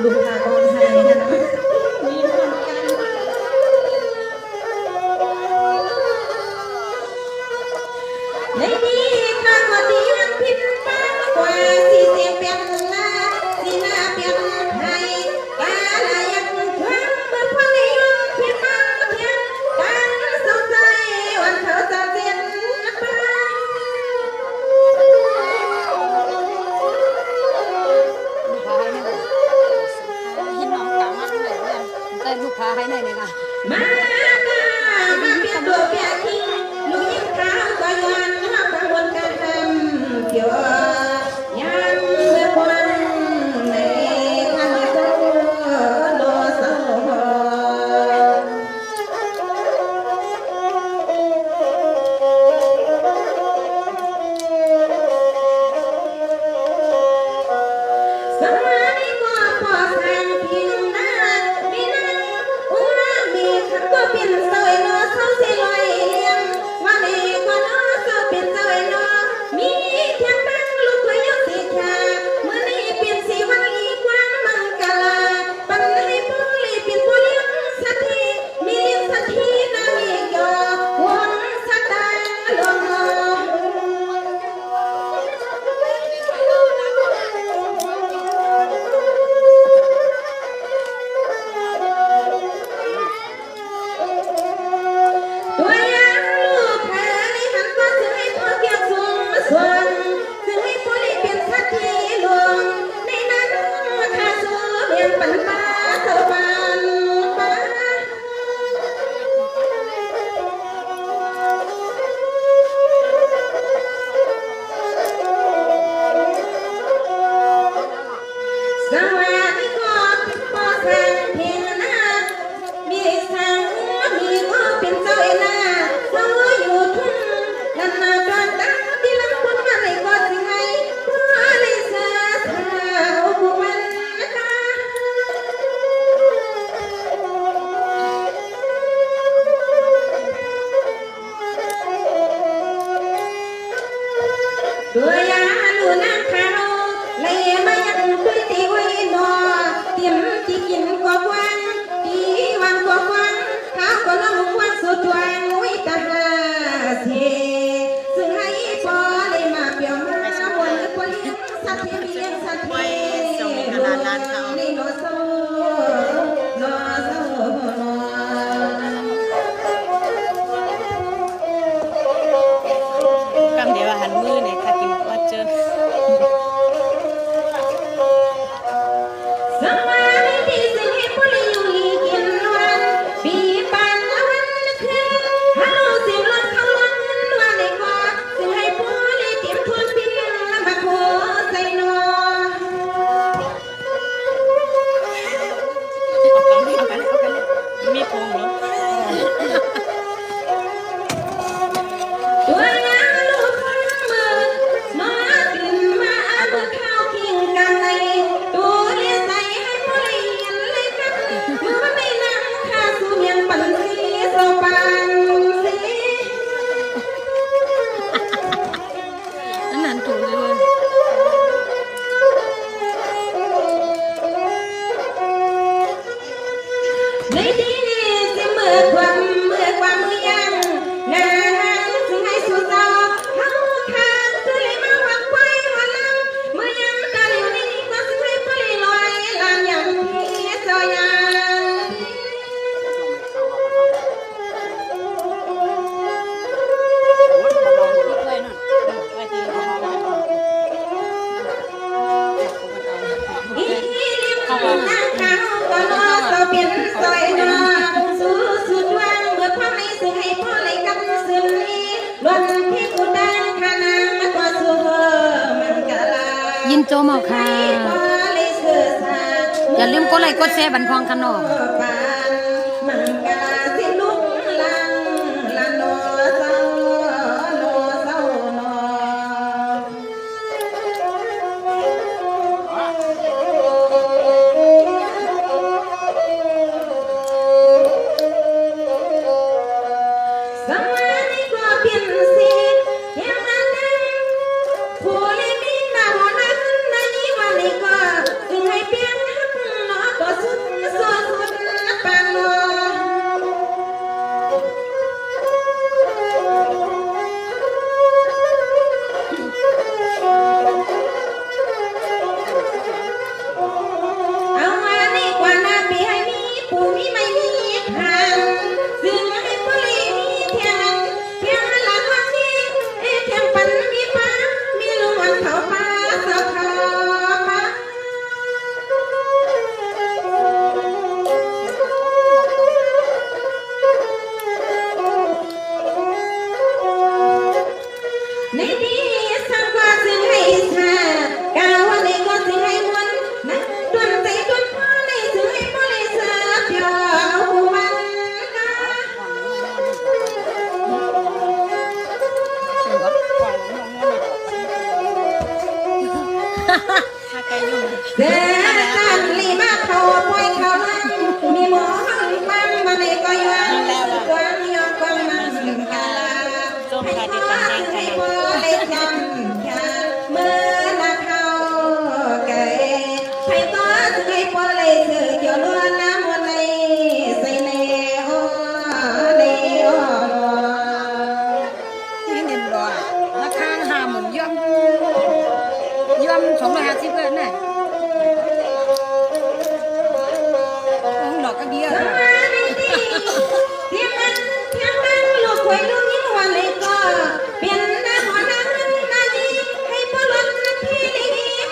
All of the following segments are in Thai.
ลูกค้าก็ให้นะมีคนกันในนี้ข้างว่าดีมันผิดมากกว่าที่เสียเป็นลาที่น่าเป็นให้กาลายังความบ่พอในยุคที่มันเพียงการสงสัยวันเขาจะเส้นไปลูกค้าให้หน่อยเลยค่ะมาเปลี่ยนตัวเปลี่ยนทิ้งลูกยิ่งขาวก็ย้อนมากังวลการทำเกี่ยวยังเมื่อวันในทันโซโลโซสมัยก็พอแสงเพียงนั้นมีนั้นก็เป็นเสยนอเศร้าเสียลอยเลี้ยงว่าในก็นอเศร้าเป็นเสยนอมีเทียงตั้งลูกเคยยกสีขาเมื่อนี้เป็นสีวันอีกวันมังกลาปันให้ผู้ลีเป็นผู้เลี้ยงสักทีมีเลี้ยงสักทีนามีกยอวนสักตาลงตัวอย่างลูกแพ้ในหันก็จะให้พ่อเกี่ยวสูงส่วนจะให้ผู้ลีเป็นสักทีลงในนั้นข้าสู้เรียนปัญญาเท่าบ้านป้าสวัสดีก็เป็นพ่อแทนเพียงนะมีสังมีก็เป็นเจ้าเอ็นะเราอยู่ทุ่งนันนาการตั้งที่ลำพูนมาในก็สิไงพ่อในเสือเท้าบุมันนะคะตัวอยาลูนักเขาเลยมายังคุยตีไว้นอเตรียมที่กินก็กว้างตีวันก็กว้างเขาก็ละมุงวันสุดทวงวิตาหาเทซึ่งให้พอเลยมาเปียวมาวันละคนเลี้ยงสัตว์ที่มีเลี้ยงสัตว์ที่ในโนโซโนโซโนกำเดียวหันมือเนี่ยค่ะกินวัดเจอสมัยที่สิ่งให้ผู้ลีอยู่ลีกินวันปีปันวันคืนเฮาสิลดเขาล้นวันในกอดสิ่งให้ผู้ลีเตรียมทวนพินมาโคใส่นอมีพงเนาะตัวยาลูกคนมือมากินมาเอาเบอร์ข้าวคิงกันในตัวเลี้ยใส่ให้ผู้ลีเห็นเลยกันเมื่อวันในนั่งข้าสู่เมียงปันสีโซปันสี อันนั้นถูกเลย ในที่นี้จะเมื่อความมือยังนางถึงให้สู่ต่อเขาข้างคือเลยมาวักไว้หัวลำเมื่อยังตาเหลวนี้ก็สิให้ไปลอยลานยังที่ซอยยังอีเลี้ยงนางเขาก็รอส เปลี่ยนซอยนอสู้สุดวางเมื่อความในสึงให้พ่อเลยกันสึงนี้ล้วนที่กูดังขนาดมาตัวสู้มันกะลายินโจมเอาค่ะอย่าลืมกดไลค์กดแชร์บันพองขนมมันกะลาสิลุกลังละโนเศร้าโนเศร้าโนสมัยนี้ก็เปลี่ยนสียังมันผู้เล่นมีหน้าหัวนั้นในวันนี้ก็จึงให้เปลี่ยนหักหนอก็สุดสุดสุดปานหนอเอามานี่กว่าหน้าปีให้มีผู้มีไม่มีทางซึ่งให้ผู้เล่นมีเทียงเทียงหลังวันนี้เทียงปันมีฟ้ามีลมวันเขาฟ้าสาวเขาฟ้าในที่สังกว่าซึ่งให้ชากาวันนี้ก็ซึ่งให้มวนนักดวนใจดวนพ่อในซึ่งให้พ่อเลยเสือเพียวผู้มันกาถ้าไกลยุ่ง เดินตันลีมาเขาปล่อยเขานั่งมีหมอหันปังมาในก็ยังกวางยอมกวางมันถึงกาลาให้พ่อให้พ่อได้จำแค่เมื่อนาเขาไก่ให้ต่อถึงให้พ่อเลยเสือเกี่ยวล้วนน้ำวันในใส่ในอ้อในอ้อ นี่เน้นรอราคา50,000ย่อม250เพื่อนน่ะดอกก็เดียว สมาธิดีเทียมนั้นเทียมนั้นลูกควยลูกยิ่งวันเลยก็เปลี่ยนหน้าหัวหน้าขึ้นหน้านี้ให้พ่อลดที่ดี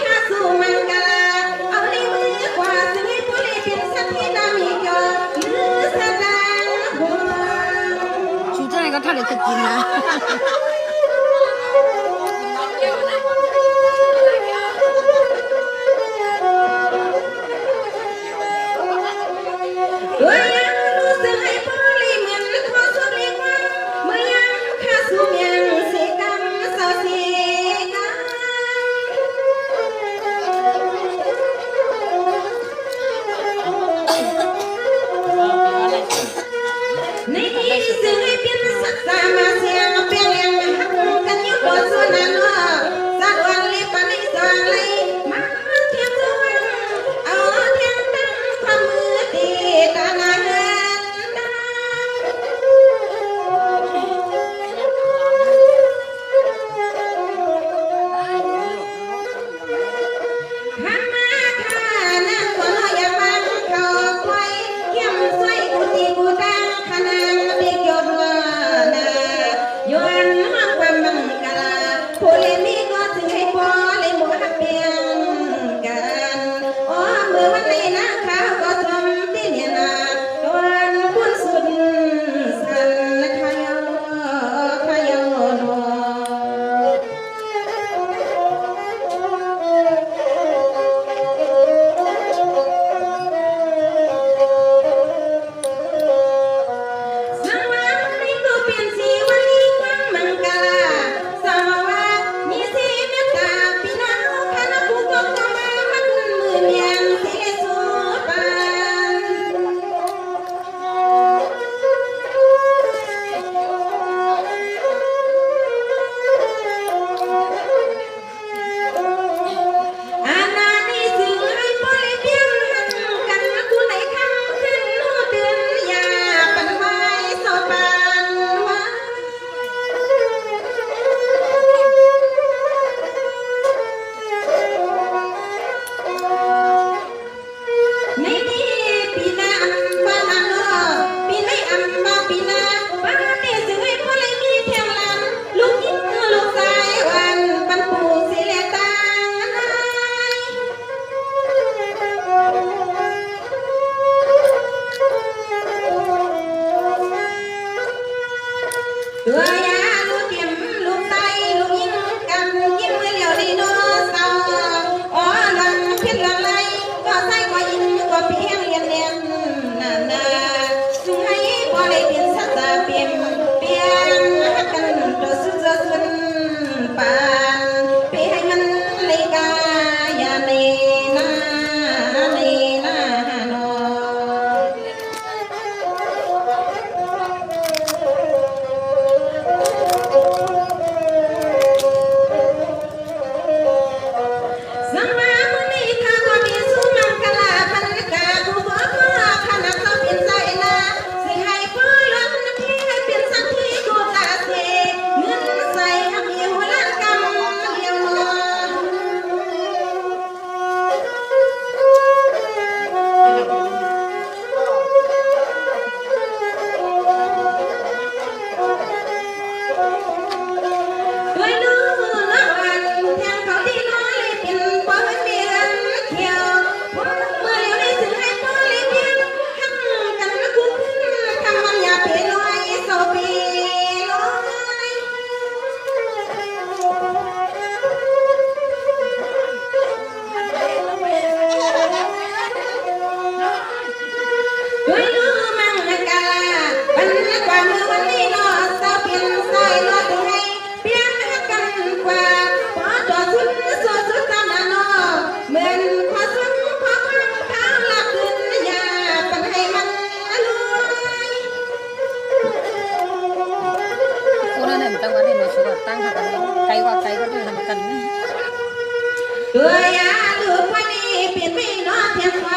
ข้าสู่มันกาลาเอาในมือกว่าซึ่งให้พ่อเลยเป็นสักที่นามีกอหรือแสดงหัว ชูใจก็ถ้าเลยจะกินนะ เมื่อยังรู้สึกให้พ่อเลยเหมือนขอสุดเล็กวันเมื่อยังข้าสู่ยังเสียกรรมเศร้าเสียกัน ในที่สื่อให้เปลี่ยนสักสามาเสียงเปลี่ยนยังหักกันอยู่บนส่วนนั้นสักวันเล็บปันในสว่างเลยมาเทียมสว่างเอาเทียมตั้งความมือตีตาหน้าเงินดาข้ามาข้านั่งก็อย่าฟังเขาคอยเยี่ยมสวยกูตีกูดังขนาดเด็กยศว่านา ด้วยรู้มั่งกาปันกว่ามือวันนี้นอสาวเปลี่ยนสายนอถึงให้เปลี่ยนกันกว่าพอจอดสุดสุดตามนอเหมือนพอสุดพอครั้งเท้าหลับขึ้นยาปันให้มันรวย cô nó này một tao có thể nói chuyện tăng hoặc là cái qua cái có thể làm cần ตัวยาลูกวันนี้เปลี่ยนไปนอเทียมไฟ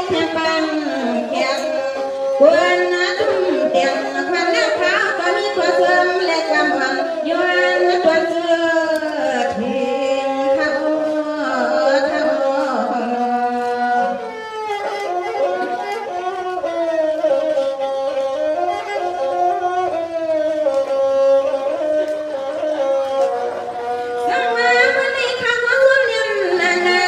เทียมปังแข็งควรทุ่มเตียงควันแล้วเท้าก็มีความเสื่อมและความหวังย้อนตัวเชื่อถึงเขาสังมาวันนี้ข้าก็สุนยันนานา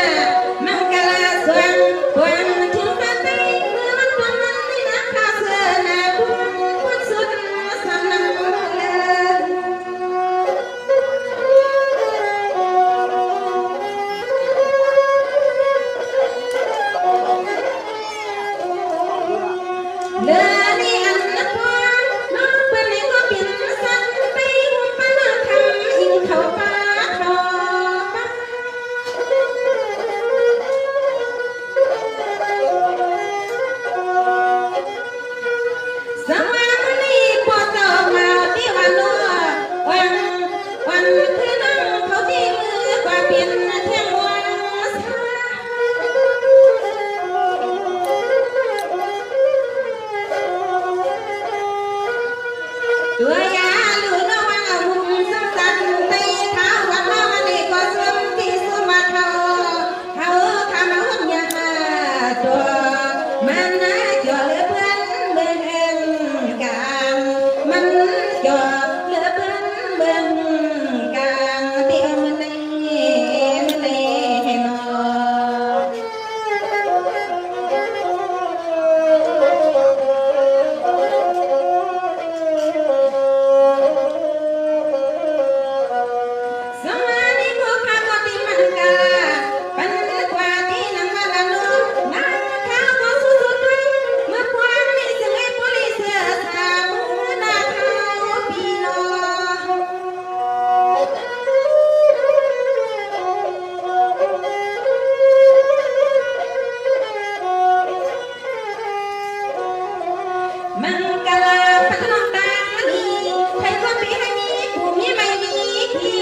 มังกลาสวงควรถึงกันไปเมื่อมันควรมันไม่นับข้าเสือนาบุญวันสุดสำนักเลย เดินในอันนับวันน้องเป็นในก็เปลี่ยนสันไปหัวป้าทำอิงเขาป้าทอป้าสมัยวันนี้พอต่อมาที่วันนัววันคือนั่งเขาที่มือกว่าเปลี่ยนแท่งวันสา ตัวยาลูกน้องว่าหุ่นสังสันในเท้าวันน้องนี่ก็สวมที่สวมมาเขาทำมาหุ่นยาตัวมันน่าจ่อเหลือเพื่อนเบิ่งกันมันจ่อเหลือเพื่อนเบิ่งกันเดี๋ยวมันในให้นอ สมานิโกภาโกติมันกาปันกว่าที่นังมาลานุนังข้าวก็สุดๆเมื่อความมีเสียงไอ้โพลิเซียสามือหน้าข้าวปีนอ มังกลาพันลองตานีใครก็ปีให้มีผู้มีไม่มีที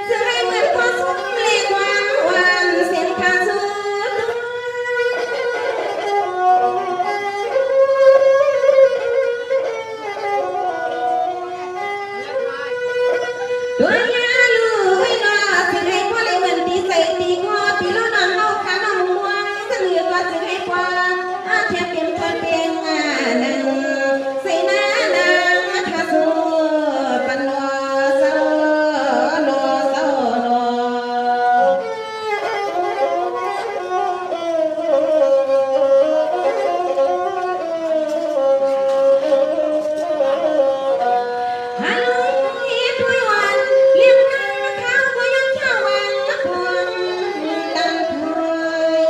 จะให้เหมือนคนสุดเลความหวานเสียงทางสุดตัวยาลูกนอถึงให้พ่อเลยเหมือนตีใส่ตีคอปีลูกนอนเมาขาน้องม่วงสังเกตก็ถึงให้พ่อเทียบเป็นคนเพียงนังใส่หน้านางทาสุปันโลเศร้าโลเศร้าโล ฮัลโหลทุยวันเลี้ยงน้ำข้าวก็ยังเช้าวันพวงดังถอย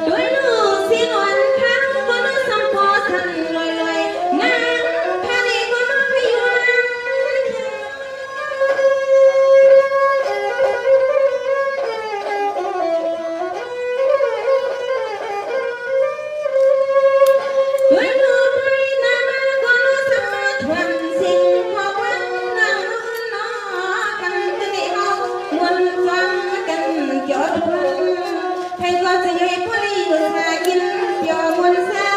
ด้วยลูกสินวันข้าวก็นึกสัมโพสันลอยๆน้ำทะเลก็นึกพยวน ด้วยลูกด้วยนามาก็รู้สมาทวนสิ่งพอวันนั่งนอกันจะได้เอามวลฟังกันจอดวันใครก็จะให้พลีอยู่หากินเปียวมวลซา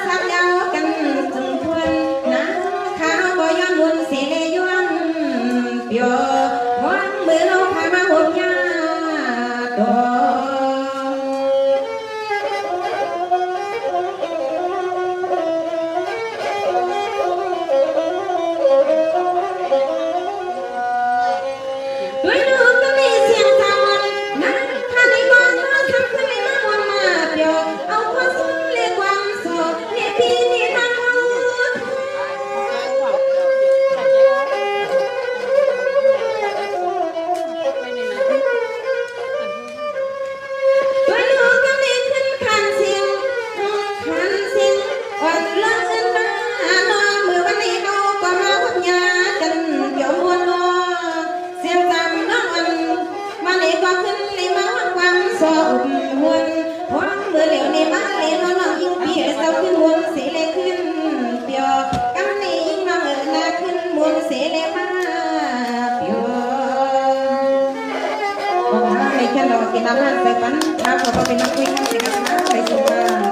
สามยาวกันจึงทวนน้ำข้าวก็ย้อนวนเสียย้อนเปียววางมือเราพามาหุบยาดอ ด้วยลูกก็มีเสียงสาวนั่งท่าในบ้านเราทำขึ้นในมาวนมาเปียวเอาความสุขเรียกความโศกเรียกพี่นี่นั่งเอา ไปในนั้น แค่รอกินน้ำมันใส่ปันข้าวพอเป็นนักวิ่งกันสิครับไปสุขภาพ